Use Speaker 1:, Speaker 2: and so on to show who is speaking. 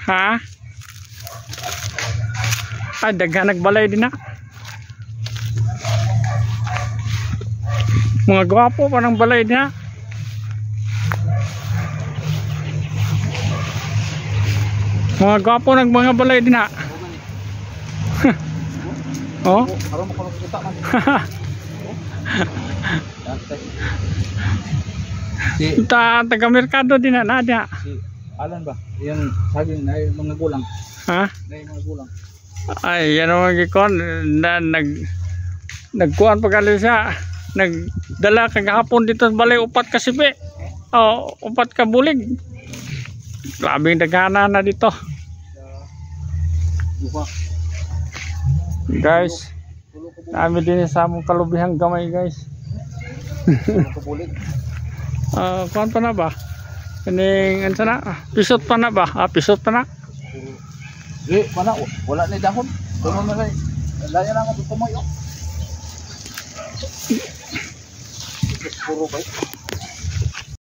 Speaker 1: Ha? Ay, daghan nagbalay din na. Mga gwapo pa ng balay din na. Mga gwapo ng mga balay din na. Oh? Taga merkado din na dia.
Speaker 2: Si Alan ba? Yung saging na yung mga gulang.
Speaker 1: Ha?
Speaker 2: Na yung mga gulang.
Speaker 1: Ay, yan ang magikon na nagkuhan pagkali siya. Nagdala kagahapon dito sa balay upat ka sipi. Oh, upat ka bulig. Labing daghana na dito. Guys, kami din sa among kalubihang gamay guys. Kuhan pa na ba? Kaning ansa na? Pisot pa na ba? Pisot pa na.
Speaker 2: Mana wala na dahon. Tuno na rin. Laya na ako tumoy. Puro ba?